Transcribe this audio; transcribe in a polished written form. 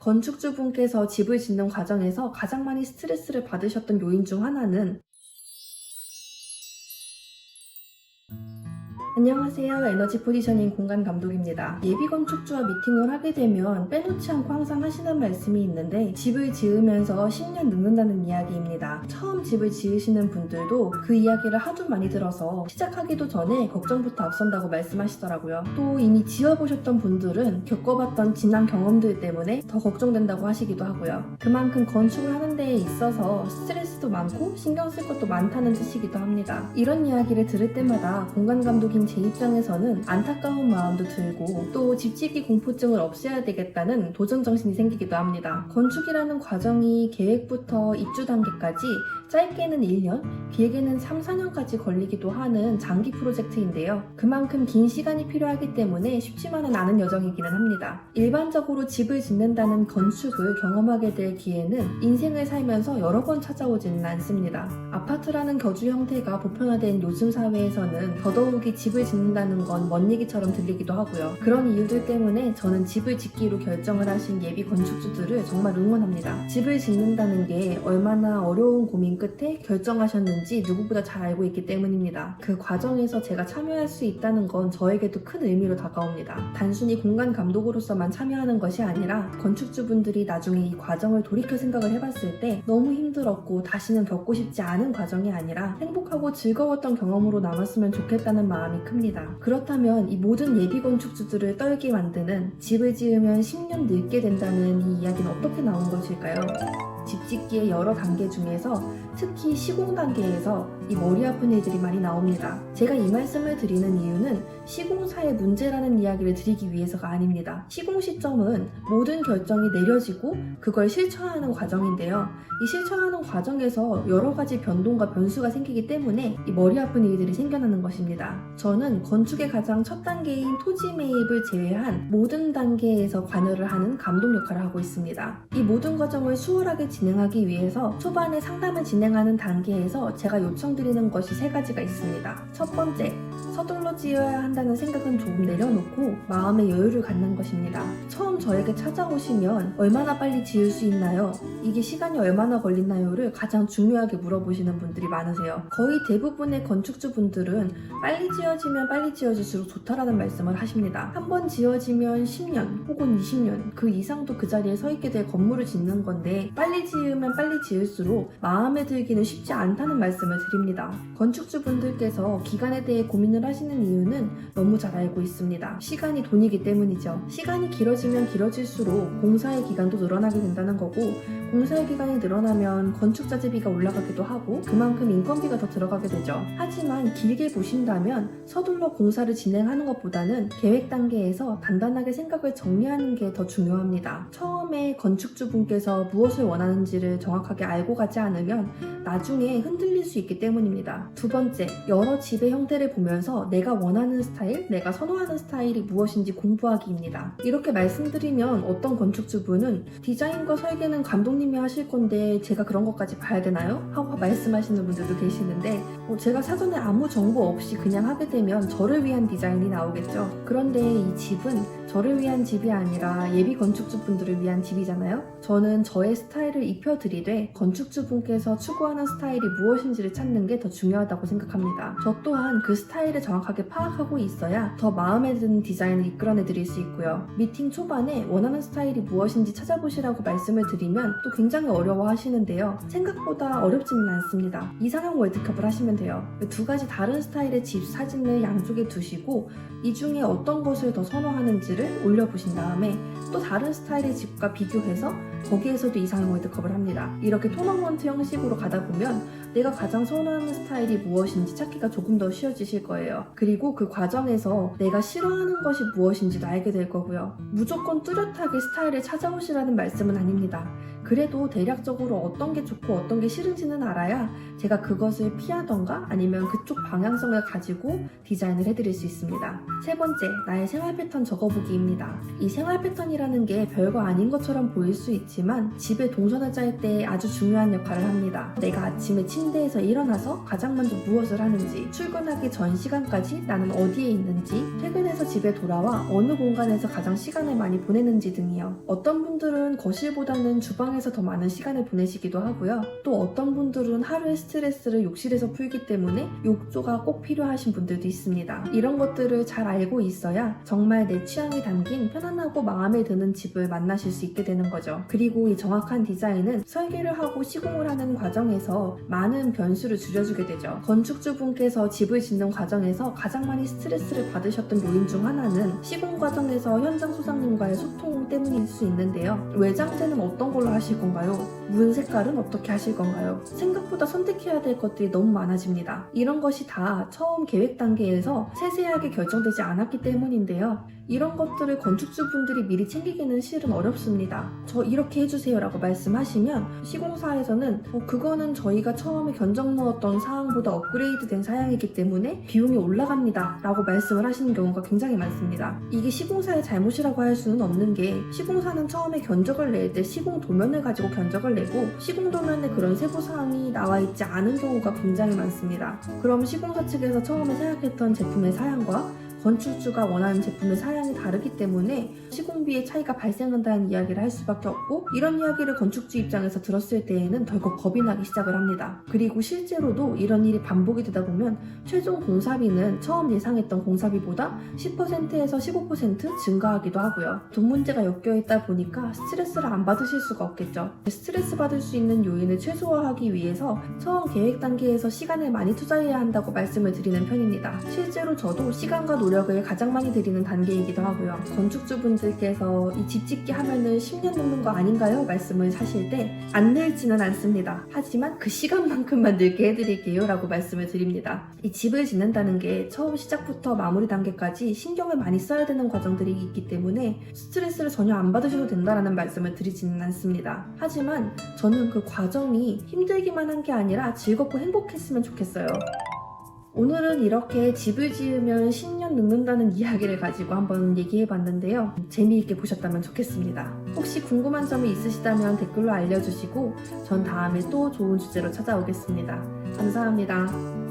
건축주분께서 집을 짓는 과정에서 가장 많이 스트레스를 받으셨던 요인 중 하나는 안녕하세요. 에너지 포지셔닝 공간 감독입니다. 예비 건축주와 미팅을 하게 되면 빼놓지 않고 항상 하시는 말씀이 있는데 집을 지으면서 10년 늙는다는 이야기입니다. 처음 집을 지으시는 분들도 그 이야기를 하도 많이 들어서 시작하기도 전에 걱정부터 앞선다고 말씀하시더라고요. 또 이미 지어보셨던 분들은 겪어봤던 지난 경험들 때문에 더 걱정된다고 하시기도 하고요. 그만큼 건축을 하는 데에 있어서 스트레스도 많고 신경 쓸 것도 많다는 뜻이기도 합니다. 이런 이야기를 들을 때마다 공간 감독인 제 입장에서는 안타까운 마음도 들고 또 집짓기 공포증을 없애야 되겠다는 도전정신이 생기기도 합니다. 건축이라는 과정이 계획부터 입주 단계까지 짧게는 1년, 길게는 3, 4년까지 걸리기도 하는 장기 프로젝트인데요. 그만큼 긴 시간이 필요하기 때문에 쉽지만은 않은 여정이기는 합니다. 일반적으로 집을 짓는다는 건축을 경험하게 될 기회는 인생을 살면서 여러 번 찾아오지는 않습니다. 아파트라는 거주 형태가 보편화된 요즘 사회에서는 더더욱이 집을 짓는다는 건 먼 얘기처럼 들리기도 하고요. 그런 이유들 때문에 저는 집을 짓기로 결정을 하신 예비 건축주들을 정말 응원합니다. 집을 짓는다는 게 얼마나 어려운 고민 끝에 결정하셨는지 누구보다 잘 알고 있기 때문입니다. 그 과정에서 제가 참여할 수 있다는 건 저에게도 큰 의미로 다가옵니다. 단순히 공간 감독으로서만 참여하는 것이 아니라 건축주분들이 나중에 이 과정을 돌이켜 생각을 해봤을 때 너무 힘들었고 다시는 겪고 싶지 않은 과정이 아니라 행복하고 즐거웠던 경험으로 남았으면 좋겠다는 마음이 큽니다. 그렇다면 이 모든 예비 건축주들을 떨게 만드는 집을 지으면 10년 늙게 된다는 이 이야기는 어떻게 나온 것일까요? 집 짓기의 여러 단계 중에서 특히 시공 단계에서 이 머리 아픈 일들이 많이 나옵니다. 제가 이 말씀을 드리는 이유는 시공사의 문제라는 이야기를 드리기 위해서가 아닙니다. 시공 시점은 모든 결정이 내려지고 그걸 실천하는 과정인데요. 이 실천하는 과정에서 여러 가지 변동과 변수가 생기기 때문에 이 머리 아픈 일들이 생겨나는 것입니다. 저는 건축의 가장 첫 단계인 토지 매입을 제외한 모든 단계에서 관여를 하는 감독 역할을 하고 있습니다. 이 모든 과정을 수월하게 진행하기 위해서 초반에 상담을 진행하는 단계에서 제가 요청드리는 것이 3가지가 있습니다. 첫 번째, 서둘러 지어야 한다는 생각은 조금 내려놓고 마음의 여유를 갖는 것입니다. 처음 저에게 찾아오시면 얼마나 빨리 지을 수 있나요? 이게 시간이 얼마나 걸리나요를 가장 중요하게 물어보시는 분들이 많으세요. 거의 대부분의 건축주분들은 빨리 지어지면 빨리 지어질수록 좋다라는 말씀을 하십니다. 한번 지어지면 10년 혹은 20년 그 이상도 그 자리에 서 있게 될 건물을 짓는 건데 빨리 지으면 빨리 지을수록 마음에 들기는 쉽지 않다는 말씀을 드립니다. 건축주분들께서 기간에 대해 고민을 하시는 이유는 너무 잘 알고 있습니다. 시간이 돈이기 때문이죠. 시간이 길어지면 길어질수록 공사의 기간도 늘어나게 된다는 거고 공사의 기간이 늘어나면 건축자재비가 올라가기도 하고 그만큼 인건비가 더 들어가게 되죠. 하지만 길게 보신다면 서둘러 공사를 진행하는 것보다는 계획 단계에서 단단하게 생각을 정리하는 게 더 중요합니다. 처음에 건축주분께서 무엇을 원하는지를 정확하게 알고 가지 않으면 나중에 흔들릴 수 있기 때문입니다. 두 번째, 여러 집의 형태를 보면서 내가 원하는 스타일, 내가 선호하는 스타일이 무엇인지 공부하기입니다. 이렇게 말씀드리면 어떤 건축주분은 디자인과 설계는 감독님이 하실 건데 제가 그런 것까지 봐야 되나요? 하고 말씀하시는 분들도 계시는데 제가 사전에 아무 정보 없이 그냥 하게 되면 저를 위한 디자인이 나오겠죠. 그런데 이 집은 저를 위한 집이 아니라 예비 건축주분들을 위한 집이잖아요. 저는 저의 스타일을 입혀드리되 건축주분께서 추구하는 스타일이 무엇인지를 찾는 게 더 중요하다고 생각합니다. 저 또한 그 스타일을 정확하게 파악하고 있어야 더 마음에 드는 디자인을 이끌어내 드릴 수 있고요. 미팅 초반에 원하는 스타일이 무엇인지 찾아보시라고 말씀을 드리면 또 굉장히 어려워하시는데요. 생각보다 어렵지는 않습니다. 이상형 월드컵을 하시면 돼요. 2가지 다른 스타일의 집 사진을 양쪽에 두시고 이 중에 어떤 것을 더 선호하는지를 올려보신 다음에 또 다른 스타일의 집과 비교해서 거기에서도 이상형 월드컵을 합니다. 이렇게 토너먼트 형식으로 가다 보면 내가 가장 선호하는 스타일이 무엇인지 찾기가 조금 더 쉬워지실 거예요. 그리고 그 과정에서 내가 싫어하는 것이 무엇인지도 알게 될 거고요. 무조건 뚜렷하게 스타일을 찾아오시라는 말씀은 아닙니다. 그래도 대략적으로 어떤 게 좋고 어떤 게 싫은지는 알아야 제가 그것을 피하던가 아니면 그쪽 방향성을 가지고 디자인을 해드릴 수 있습니다. 세 번째, 나의 생활 패턴 적어보기입니다. 이 생활 패턴이라는 게 별거 아닌 것처럼 보일 수 있지만 집에 동선을 짤 때 아주 중요한 역할을 합니다. 내가 아침에 침대에서 일어나서 가장 먼저 무엇을 하는지, 출근하기 전 시간까지 나는 어디에 있는지, 퇴근해서 집에 돌아와 어느 공간에서 가장 시간을 많이 보내는지 등이요. 어떤 분들은 거실보다는 주방에서 더 많은 시간을 보내시기도 하고요. 또 어떤 분들은 하루의 스트레스를 욕실에서 풀기 때문에 욕조가 꼭 필요하신 분들도 있습니다. 이런 것들을 잘 알고 있어야 정말 내 취향이 담긴 편안하고 마음에 드는 집을 만나실 수 있게 되는 거죠. 그리고 이 정확한 디자인은 설계를 하고 시공을 하는 과정에서 많은 변수를 줄여주게 되죠. 건축주분께서 집을 짓는 과정에서 가장 많이 스트레스를 받으셨던 요인 중 하나는 시공 과정에서 현장 소장님과의 소통 때문일 수 있는데요. 외장재는 어떤 걸로 하실 건가요? 문 색깔은 어떻게 하실 건가요? 생각보다 선택해야 될 것들이 너무 많아집니다. 이런 것이 다 처음 계획 단계에서 세세하게 결정되지 않았기 때문인데요. 이런 것들을 건축주분들이 미리 챙기기는 실은 어렵습니다. 저 이렇게 해주세요 라고 말씀하시면 시공사에서는 그거는 저희가 처음에 견적 넣었던 사항보다 업그레이드 된 사양이기 때문에 비용이 올라갑니다 라고 말씀을 하시는 경우가 굉장히 많습니다. 이게 시공사의 잘못이라고 할 수는 없는 게 시공사는 처음에 견적을 낼 때 시공 도면을 가지고 견적을 내고 시공 도면에 그런 세부사항이 나와 있지 않은 경우가 굉장히 많습니다. 그럼 시공사 측에서 처음에 생각했던 제품의 사양과 건축주가 원하는 제품의 사양이 다르기 때문에 시공비의 차이가 발생한다는 이야기를 할 수밖에 없고, 이런 이야기를 건축주 입장에서 들었을 때에는 덜컥 겁이 나기 시작을 합니다. 그리고 실제로도 이런 일이 반복이 되다 보면 최종 공사비는 처음 예상했던 공사비보다 10%에서 15% 증가하기도 하고요. 돈 문제가 엮여있다 보니까 스트레스를 안 받으실 수가 없겠죠. 스트레스 받을 수 있는 요인을 최소화하기 위해서 처음 계획 단계에서 시간을 많이 투자해야 한다고 말씀을 드리는 편입니다. 실제로 저도 시간과 노력을 가장 많이 들이는 단계이기도 하고요. 건축주분들께서 이 집 짓기 하면은 10년 넘는 거 아닌가요? 말씀을 하실 때 안 늘지는 않습니다. 하지만 그 시간만큼만 늘게 해드릴게요 라고 말씀을 드립니다. 이 집을 짓는다는 게 처음 시작부터 마무리 단계까지 신경을 많이 써야 되는 과정들이 있기 때문에 스트레스를 전혀 안 받으셔도 된다라는 말씀을 드리지는 않습니다. 하지만 저는 그 과정이 힘들기만 한 게 아니라 즐겁고 행복했으면 좋겠어요. 오늘은 이렇게 집을 지으면 10년 늙는다는 이야기를 가지고 한번 얘기해봤는데요. 재미있게 보셨다면 좋겠습니다. 혹시 궁금한 점이 있으시다면 댓글로 알려주시고 전 다음에 또 좋은 주제로 찾아오겠습니다. 감사합니다.